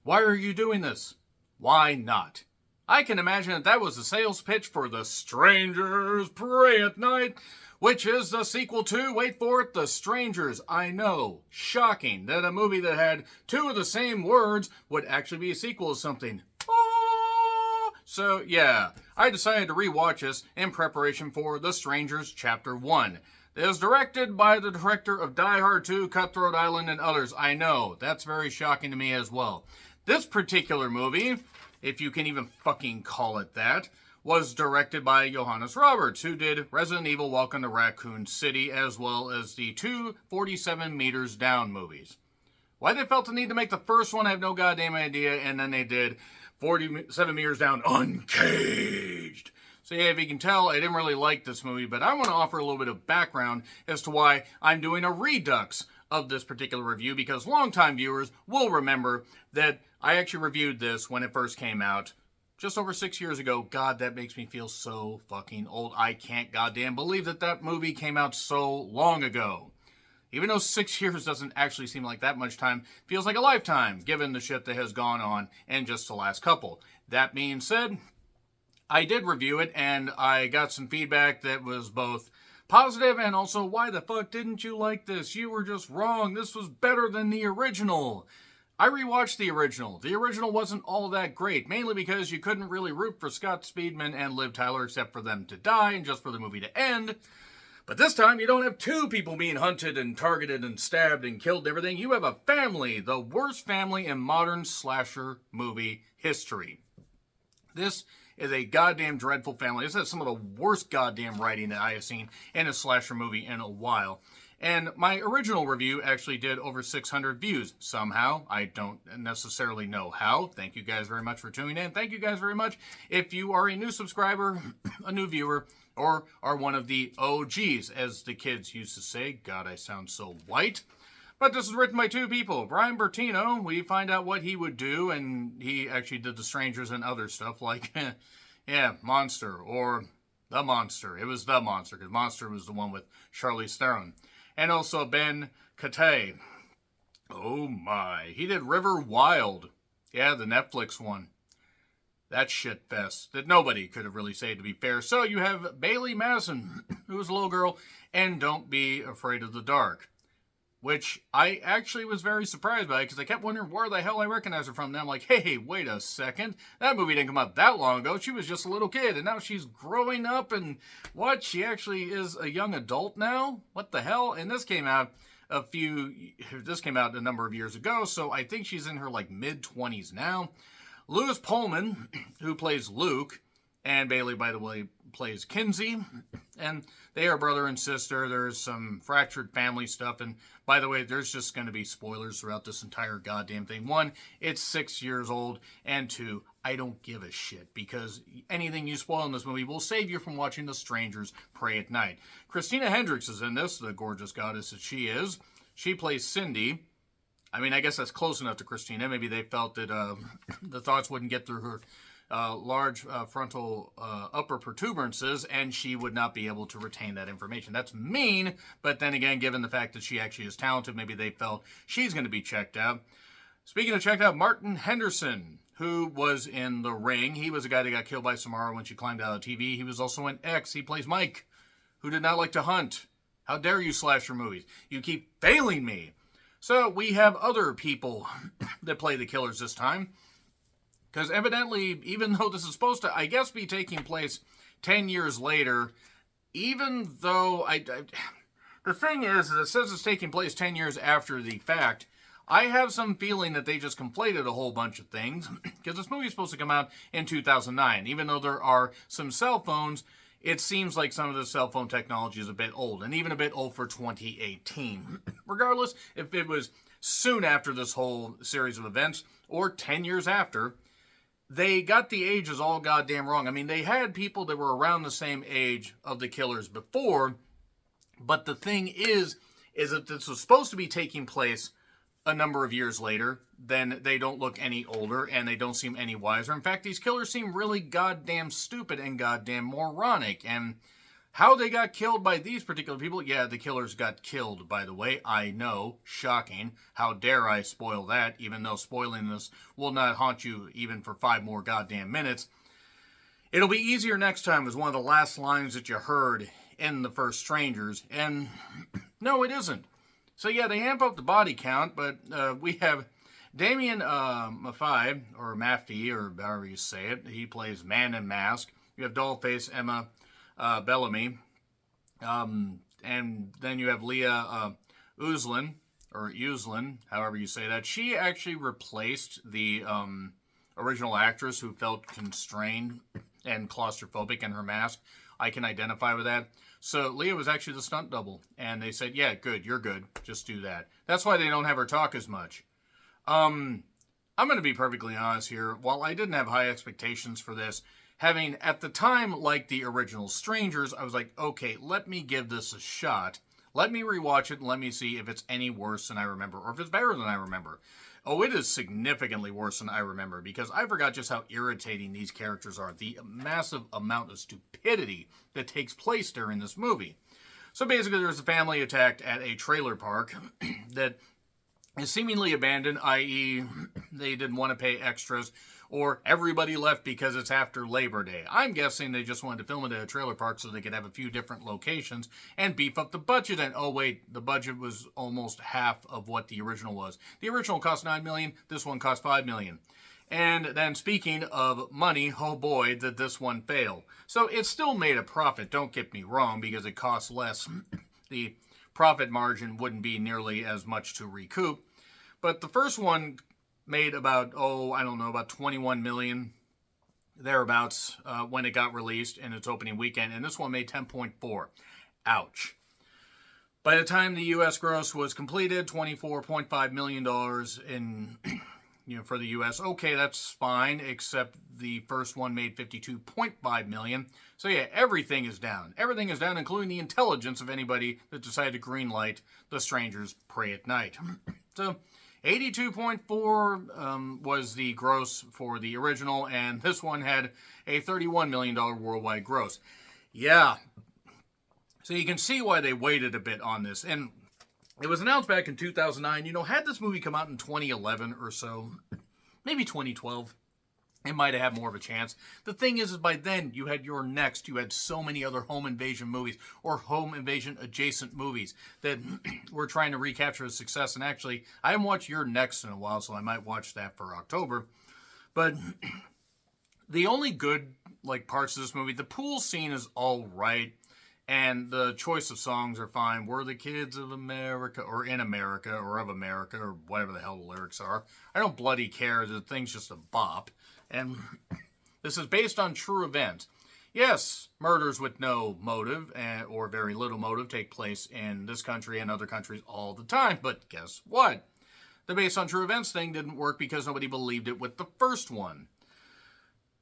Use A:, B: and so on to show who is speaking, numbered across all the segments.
A: Why are you doing this? Why not? I can imagine that was the sales pitch for The Strangers Pray at Night, which is the sequel to, wait for it, The Strangers. I know, shocking that a movie that had two of the same words would actually be a sequel to something. So yeah, I decided to rewatch this in preparation for The Strangers Chapter 1. It was directed by the director of Die Hard 2, Cutthroat Island, and others. I know, that's very shocking to me as well. This particular movie, if you can even fucking call it that, was directed by Johannes Roberts, who did Resident Evil Welcome to Raccoon City, as well as the two 47 Meters Down movies. Why they felt the need to make the first one, I have no goddamn idea, and then they did 47 Meters Down Uncaged. So yeah, if you can tell, I didn't really like this movie, but I want to offer a little bit of background as to why I'm doing a redux of this particular review, because longtime viewers will remember that I actually reviewed this when it first came out just over 6 years ago. God, that makes me feel so fucking old. I can't goddamn believe that movie came out so long ago. Even though 6 years doesn't actually seem like that much time, feels like a lifetime, given the shit that has gone on in just the last couple. That being said, I did review it, and I got some feedback that was both positive and also, why the fuck didn't you like this? You were just wrong. This was better than the original. I rewatched the original. The original wasn't all that great, mainly because you couldn't really root for Scott Speedman and Liv Tyler except for them to die and just for the movie to end. But this time, you don't have two people being hunted and targeted and stabbed and killed and everything. You have a family, the worst family in modern slasher movie history. This is a goddamn dreadful family. This has some of the worst goddamn writing that I have seen in a slasher movie in a while. And my original review actually did over 600 views somehow. I don't necessarily know how. Thank you guys very much for tuning in. Thank you guys very much if you are a new subscriber, a new viewer, or are one of the OGs, as the kids used to say. God, I sound so white. But this is written by two people. Brian Bertino, we find out what he would do, and he actually did The Strangers and other stuff like, yeah, Monster, or The Monster. It was The Monster, because Monster was the one with Charlize Theron. And also Ben Katay. Oh my. He did River Wild. Yeah, the Netflix one. That shit fest that nobody could have really said, to be fair. So you have Bailey Madison, who was a little girl, and Don't Be Afraid of the Dark, which I actually was very surprised by, because I kept wondering where the hell I recognize her from. Then I'm like, hey, wait a second. That movie didn't come out that long ago. She was just a little kid, and now she's growing up, and what? She actually is a young adult now? What the hell? And this came out a number of years ago, so I think she's in her, like, mid-20s now. Lewis Pullman, who plays Luke, and Bailey, by the way, plays Kinsey, and they are brother and sister. There's some fractured family stuff, and by the way, there's just going to be spoilers throughout this entire goddamn thing. One, it's 6 years old, and two, I don't give a shit, because anything you spoil in this movie will save you from watching The Strangers Pray at Night. Christina Hendricks is in this, the gorgeous goddess that she is. She plays Cindy. I mean, I guess that's close enough to Christina. Maybe they felt that the thoughts wouldn't get through her large frontal upper protuberances, and she would not be able to retain that information. That's mean, but then again, given the fact that she actually is talented, maybe they felt she's going to be checked out. Speaking of checked out, Martin Henderson, who was in The Ring. He was a guy that got killed by Samara when she climbed out of TV. He was also in X. He plays Mike, who did not like to hunt. How dare you, slasher movies? You keep failing me. So we have other people that play the killers this time. Because evidently, even though this is supposed to, I guess, be taking place 10 years later, even though the thing is, it says it's taking place 10 years after the fact, I have some feeling that they just conflated a whole bunch of things. Because this movie is supposed to come out in 2009. Even though there are some cell phones, it seems like some of the cell phone technology is a bit old, and even a bit old for 2018. Regardless, if it was soon after this whole series of events, or 10 years after, they got the ages all goddamn wrong. I mean, they had people that were around the same age of the killers before, but the thing is that this was supposed to be taking place a number of years later. Then they don't look any older, and they don't seem any wiser. In fact, these killers seem really goddamn stupid and goddamn moronic, and How they got killed by these particular people? Yeah, the killers got killed, by the way. I know. Shocking. How dare I spoil that, even though spoiling this will not haunt you even for 5 more goddamn minutes. It'll be easier next time was one of the last lines that you heard in the first Strangers. And no, it isn't. So yeah, they amp up the body count, but we have Damien Maffei, or Maffei, or however you say it. He plays Man in Mask. You have Dollface Emma Bellamy. And then you have Leah Uzlan, or Uzlan, however you say that. She actually replaced the original actress who felt constrained and claustrophobic in her mask. I can identify with that. So Leah was actually the stunt double. And they said, yeah, good, you're good. Just do that. That's why they don't have her talk as much. I'm going to be perfectly honest here. While I didn't have high expectations for this, having, at the time, like the original Strangers, I was like, okay, let me give this a shot. Let me rewatch it and let me see if it's any worse than I remember, or if it's better than I remember. Oh, it is significantly worse than I remember, because I forgot just how irritating these characters are. The massive amount of stupidity that takes place during this movie. So basically, there's a family attacked at a trailer park that is seemingly abandoned, i.e., they didn't want to pay extras, or everybody left because it's after Labor Day. I'm guessing they just wanted to film it at a trailer park so they could have a few different locations and beef up the budget. And oh wait, the budget was almost half of what the original was. The original cost $9 million, this one cost $5 million. And then speaking of money, oh boy, did this one fail. So it still made a profit, don't get me wrong, because it costs less. The profit margin wouldn't be nearly as much to recoup. But the first one made about, about 21 million, thereabouts, when it got released in its opening weekend. And this one made 10.4. Ouch. By the time the U.S. gross was completed, $24.5 million for the U.S. Okay, that's fine, except the first one made $52.5 million. So yeah, everything is down. Everything is down, including the intelligence of anybody that decided to greenlight The Strangers Pray at Night. So 82.4 was the gross for the original, and this one had a $31 million worldwide gross. Yeah. So you can see why they waited a bit on this. And it was announced back in 2009. Had this movie come out in 2011 or so, maybe 2012, it might have had more of a chance. The thing is by then, you had Your Next. You had so many other home invasion movies or home invasion adjacent movies that were trying to recapture the success. And actually, I haven't watched Your Next in a while, so I might watch that for October. But the only good parts of this movie, the pool scene is all right. And the choice of songs are fine. We're the kids of America, or in America, or of America, or whatever the hell the lyrics are. I don't bloody care. The thing's just a bop. And this is based on true events. Yes, murders with no motive, or very little motive, take place in this country and other countries all the time. But guess what? The based on true events thing didn't work because nobody believed it with the first one.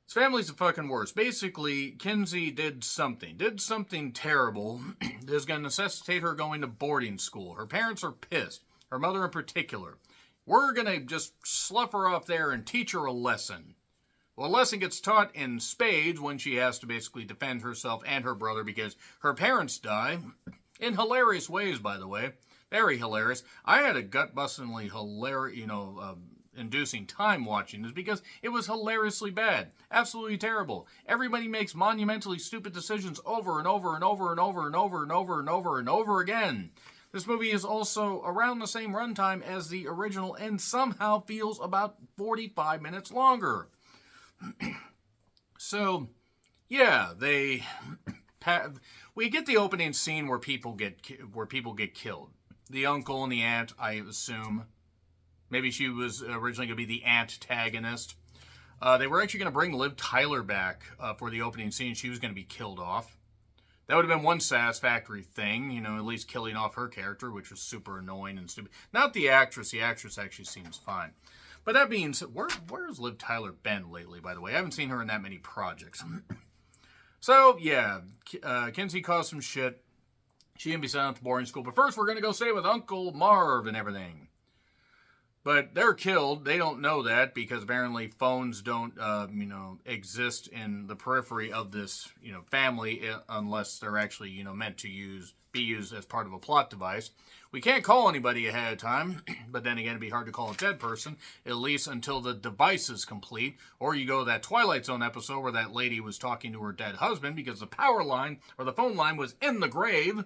A: His family's the fucking worst. Basically, Kinsey did something terrible that is going to necessitate her going to boarding school. Her parents are pissed. Her mother in particular. We're going to just slough her off there and teach her a lesson. Well, a lesson gets taught in spades when she has to basically defend herself and her brother because her parents die. In hilarious ways, by the way. Very hilarious. I had a gut-bustingly hilarious, inducing time watching this because it was hilariously bad. Absolutely terrible. Everybody makes monumentally stupid decisions over and over and over and over and over and over and over and over again. This movie is also around the same runtime as the original and somehow feels about 45 minutes longer. So, yeah, we get the opening scene where people get killed. The uncle and the aunt, I assume. Maybe she was originally going to be the antagonist. They were actually going to bring Liv Tyler back for the opening scene. She was going to be killed off. That would have been one satisfactory thing, at least killing off her character, which was super annoying and stupid. Not the actress. The actress actually seems fine. But that being said, where's Liv Tyler been lately, by the way? I haven't seen her in that many projects. So, yeah, Kinsey caused some shit. She can be sent out to boarding school. But first, we're going to go stay with Uncle Marv and everything. But they're killed. They don't know that because apparently phones don't, exist in the periphery of this, family unless they're actually, meant to be used as part of a plot device. We can't call anybody ahead of time, but then again, it'd be hard to call a dead person, at least until the device is complete. Or you go to that Twilight Zone episode where that lady was talking to her dead husband because the power line or the phone line was in the grave.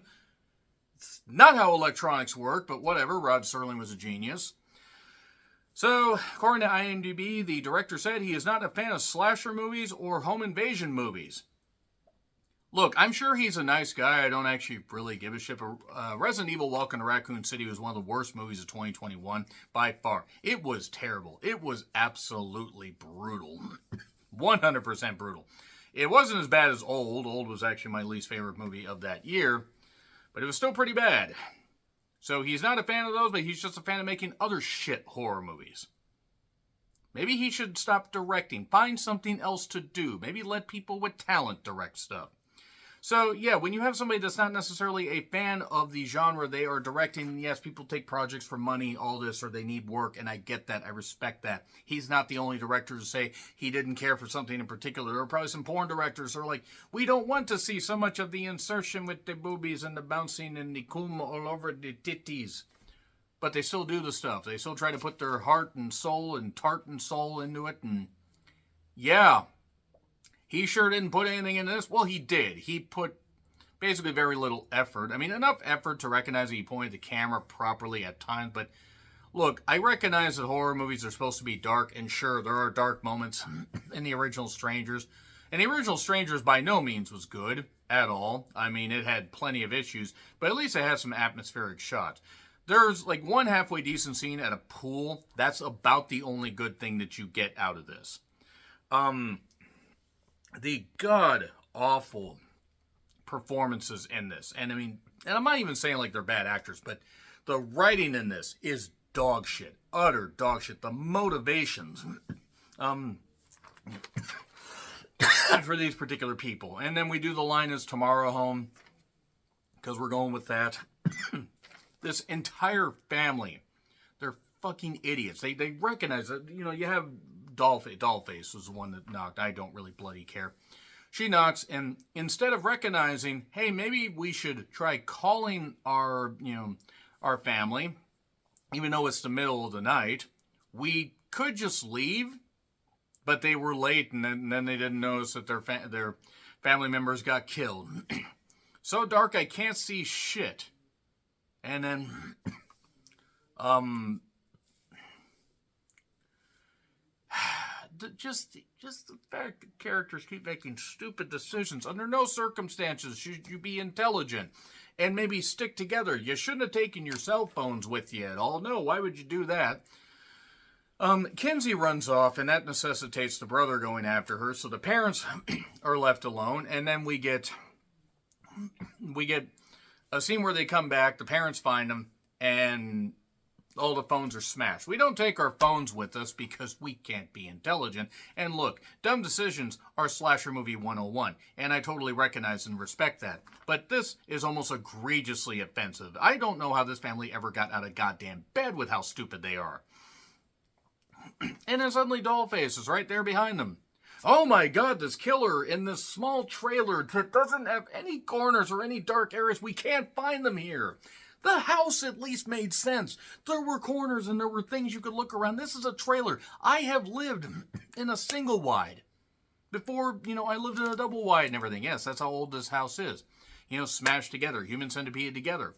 A: It's not how electronics work, but whatever. Rod Serling was a genius. So, according to IMDb, the director said he is not a fan of slasher movies or home invasion movies. Look, I'm sure he's a nice guy. I don't actually really give a shit. Resident Evil Welcome to Raccoon City was one of the worst movies of 2021 by far. It was terrible. It was absolutely brutal. 100% brutal. It wasn't as bad as Old. Old was actually my least favorite movie of that year, but it was still pretty bad. So he's not a fan of those, but he's just a fan of making other shit horror movies. Maybe he should stop directing. Find something else to do. Maybe let people with talent direct stuff. So, yeah, when you have somebody that's not necessarily a fan of the genre they are directing, yes, people take projects for money, all this, or they need work, and I get that. I respect that. He's not the only director to say he didn't care for something in particular. There are probably some porn directors who are like, we don't want to see so much of the insertion with the boobies and the bouncing and the cum all over the titties. But they still do the stuff. They still try to put their heart and soul and tart and soul into it, and yeah. He sure didn't put anything into this. Well, he did. He put basically very little effort. I mean, enough effort to recognize that he pointed the camera properly at times. But look, I recognize that horror movies are supposed to be dark. And sure, there are dark moments in the original Strangers. And the original Strangers by no means was good at all. I mean, it had plenty of issues. But at least it had some atmospheric shots. There's like one halfway decent scene at a pool. That's about the only good thing that you get out of this. The god-awful performances in this. And I mean, and I'm not even saying like they're bad actors, but the writing in this is dog shit. Utter dog shit. The motivations for these particular people. And then we do the line is tomorrow home, because we're going with that. This entire family, they're fucking idiots. They recognize that, you have Dollface was the one that knocked. I don't really bloody care. She knocks, and instead of recognizing, hey, maybe we should try calling our family, even though it's the middle of the night, we could just leave, but they were late, and then they didn't notice that their family members got killed. So dark, I can't see shit. And then, just the fact that characters keep making stupid decisions. Under no circumstances should you be intelligent and maybe stick together. You shouldn't have taken your cell phones with you at all. No, why would you do that? Kinsey runs off, and that necessitates the brother going after her. So the parents are left alone, and then we get a scene where they come back. The parents find them, and all the phones are smashed. We don't take our phones with us because we can't be intelligent. And look, dumb decisions are slasher movie 101, and I totally recognize and respect that. But this is almost egregiously offensive. I don't know how this family ever got out of goddamn bed with how stupid they are. And then suddenly Dollface is right there behind them. Oh my god, this killer in this small trailer that doesn't have any corners or any dark areas. We can't find them here. The house at least made sense. There were corners and there were things you could look around. This is a trailer. I have lived in a single wide. Before, I lived in a double wide and everything. Yes, that's how old this house is. Smashed together. Human centipede together.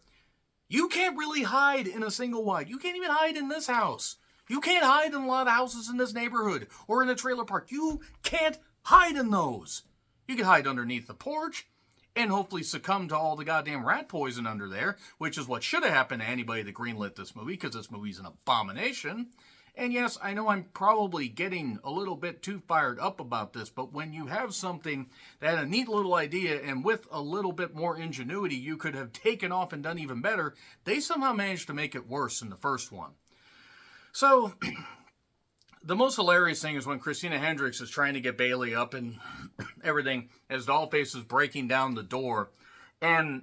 A: You can't really hide in a single wide. You can't even hide in this house. You can't hide in a lot of houses in this neighborhood or in a trailer park. You can't hide in those. You can hide underneath the porch and hopefully succumb to all the goddamn rat poison under there, which is what should have happened to anybody that greenlit this movie, because this movie's an abomination. And yes, I know I'm probably getting a little bit too fired up about this, but when you have something that had a neat little idea and with a little bit more ingenuity you could have taken off and done even better, they somehow managed to make it worse than the first one. So, the most hilarious thing is when Christina Hendricks is trying to get Bailey up and everything as Dollface is breaking down the door. And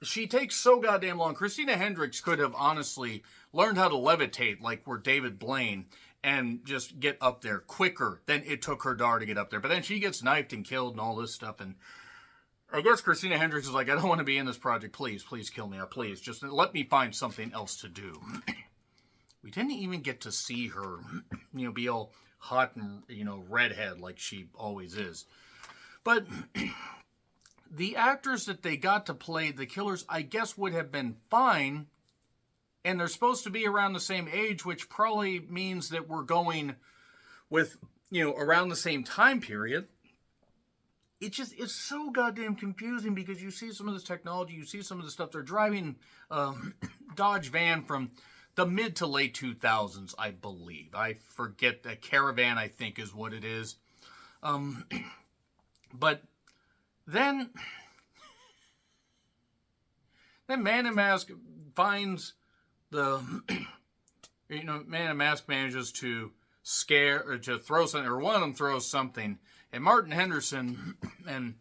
A: she takes so goddamn long. Christina Hendricks could have honestly learned how to levitate like we're David Blaine and just get up there quicker than it took her daughter to get up there. But then she gets knifed and killed and all this stuff. And I guess Christina Hendricks is like, I don't want to be in this project. Please kill me. Please, just let me find something else to do. We didn't even get to see her, be all hot and, redhead like she always is. But the actors that they got to play the killers, I guess, would have been fine. And they're supposed to be around the same age, which probably means that we're going with, around the same time period. It's so goddamn confusing because you see some of this technology, you see some of the stuff. They're driving Dodge van from the mid to late 2000s, I believe. I forget, the Caravan, I think, is what it is. But then Man in Mask finds the, Man in Mask manages to scare, or to throw something, or one of them throws something, and Martin Henderson and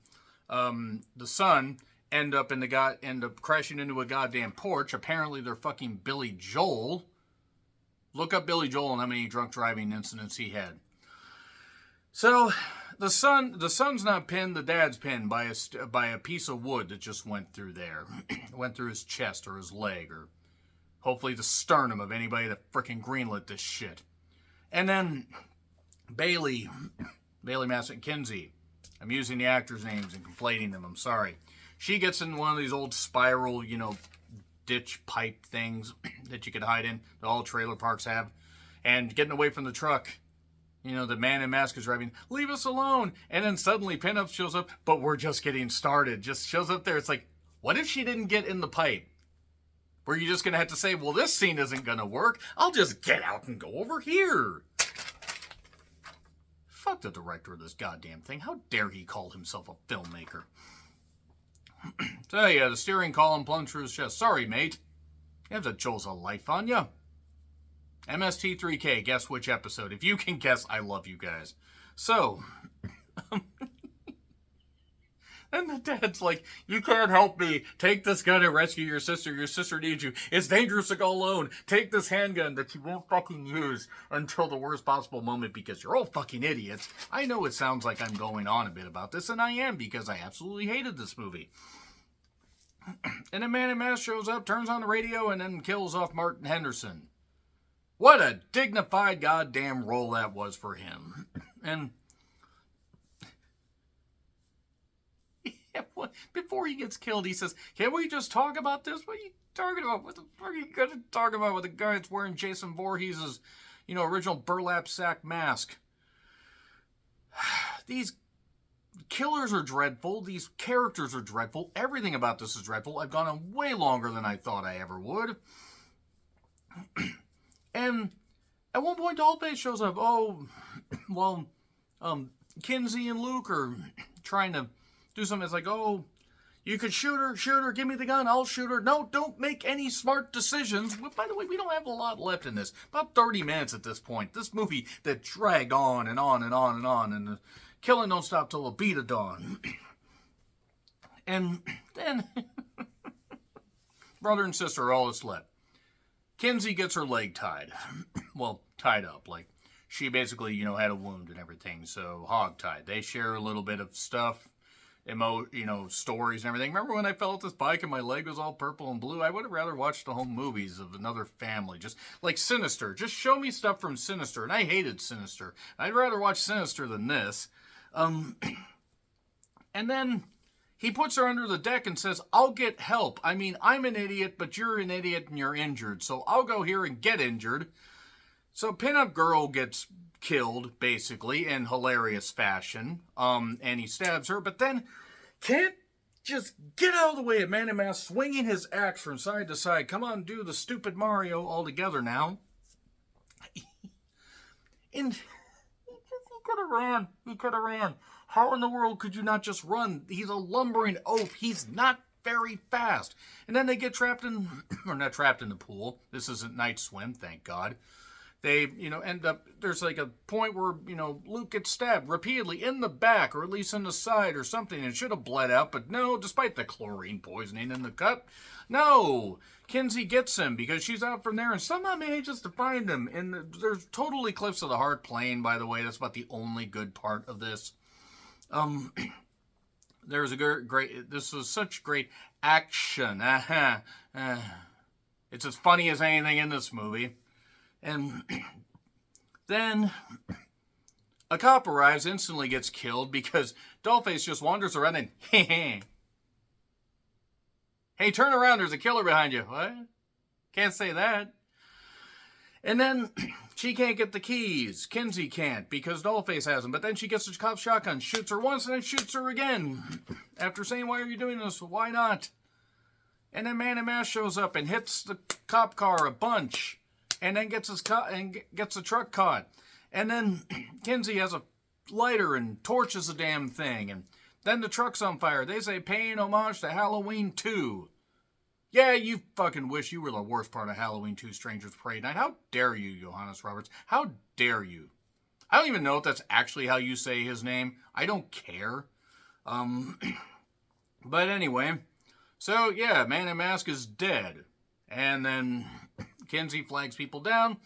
A: the son end up crashing into a goddamn porch. Apparently they're fucking Billy Joel. Look up Billy Joel and how many drunk driving incidents he had. So the son's not pinned, the dad's pinned by a piece of wood that just went through there. Went through his chest or his leg, or hopefully the sternum of anybody that frickin' greenlit this shit. And then Bailey Massett Kinsey. I'm using the actors' names and conflating them, I'm sorry. She gets in one of these old spiral, ditch pipe things that you could hide in, that all trailer parks have, and getting away from the truck. The Man in Mask is driving, leave us alone. And then suddenly Pinup shows up, but we're just getting started. Just shows up there. It's like, what if she didn't get in the pipe? Were you just going to have to say, well, this scene isn't going to work. I'll just get out and go over here. Fuck the director of this goddamn thing. How dare he call himself a filmmaker? So yeah, the steering column plunged through his chest. Sorry, mate. You have to chose a life on ya. MST3K, guess which episode? If you can guess, I love you guys. So, and the dad's like, you can't help me. Take this gun and rescue your sister. Your sister needs you. It's dangerous to go alone. Take this handgun that you won't fucking use until the worst possible moment because you're all fucking idiots. I know it sounds like I'm going on a bit about this, and I am because I absolutely hated this movie. And then Man in Mask shows up, turns on the radio, and then kills off Martin Henderson. What a dignified goddamn role that was for him. And before he gets killed, he says, can we just talk about this? What are you talking about? What the fuck are you going to talk about with a guy that's wearing Jason Voorhees' original burlap sack mask? These killers are dreadful. These characters are dreadful. Everything about this is dreadful. I've gone on way longer than I thought I ever would. And at one point, Dollface shows up. Oh, well, Kinsey and Luke are trying to do something. It's like, oh, you could shoot her, give me the gun, I'll shoot her. No, don't make any smart decisions. By the way, we don't have a lot left in this. About 30 minutes at this point. This movie that dragged on and on and on and on, and the killing don't stop till the beat of dawn. And then brother and sister are all that's left. Kinsey gets her leg tied. Well, tied up. Like, she basically, had a wound and everything, so hog-tied. They share a little bit of stuff, stories and everything. Remember when I fell off this bike and my leg was all purple and blue? I would have rather watched the home movies of another family. Just like Sinister. Just show me stuff from Sinister. And I hated Sinister. I'd rather watch Sinister than this. And then he puts her under the deck and says, I'll get help. I mean, I'm an idiot, but you're an idiot and you're injured. So I'll go here and get injured. So Pinup Girl gets killed, basically, in hilarious fashion. And he stabs her, but then can't just get out of the way of Man in Mask swinging his axe from side to side. Come on, do the stupid Mario all together now. And he could have ran. How in the world could you not just run? He's a lumbering oaf. He's not very fast. And then they get trapped in, or not trapped in the pool. This isn't Night Swim, thank God. They, end up, there's like a point where, Luke gets stabbed repeatedly in the back, or at least in the side or something, and should have bled out, but no, despite the chlorine poisoning in the cut, no, Kinsey gets him because she's out from there and somehow manages to find him. And there's total eclipse of the heart playing, by the way. That's about the only good part of this. There's a great, this was such great action. It's as funny as anything in this movie. And then a cop arrives, instantly gets killed because Dollface just wanders around and, hey, turn around, there's a killer behind you. What? Can't say that. And then she can't get the keys. Kinsey can't because Dollface has them. But then she gets the cop's shotgun, shoots her once, and then shoots her again. After saying, why are you doing this? Why not? And then Man in Mask shows up and hits the cop car a bunch. And then gets the truck caught. And then Kinsey has a lighter and torches the damn thing. And then the truck's on fire. They say paying homage to Halloween 2. Yeah, you fucking wish you were the worst part of Halloween 2 Strangers Parade Night. How dare you, Johannes Roberts? How dare you? I don't even know if that's actually how you say his name. I don't care. But anyway. So, yeah, Man in Mask is dead. And then Kinsey flags people down.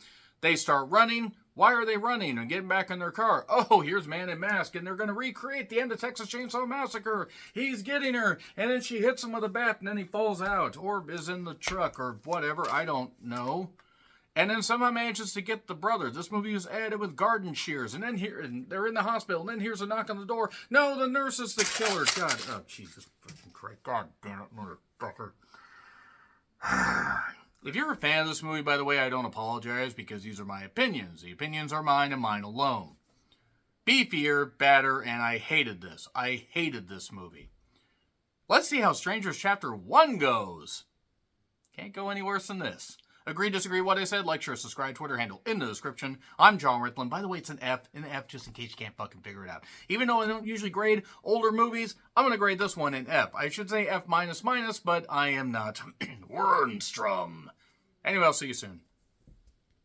A: They start running. Why are they running and getting back in their car? Oh, here's Man in Mask, and they're going to recreate the end of Texas Chainsaw Massacre. He's getting her, and then she hits him with a bat, and then he falls out, or is in the truck, or whatever. I don't know. And then somehow manages to get the brother. This movie was added with garden shears, and then they're in the hospital, and then here's a knock on the door. No, the nurse is the killer. God, oh, Jesus fucking Christ. God damn it, motherfucker. If you're a fan of this movie, by the way, I don't apologize because these are my opinions. The opinions are mine and mine alone. Beefier, badder, and I hated this. I hated this movie. Let's see how Strangers Chapter 1 goes. Can't go any worse than this. Agree, disagree, what I said? Like, share, subscribe, Twitter handle in the description. I'm John Ritland. By the way, it's an F. An F just in case you can't fucking figure it out. Even though I don't usually grade older movies, I'm going to grade this one in F. I should say F minus, but I am not. Wernstrom. Anyway, I'll see you soon.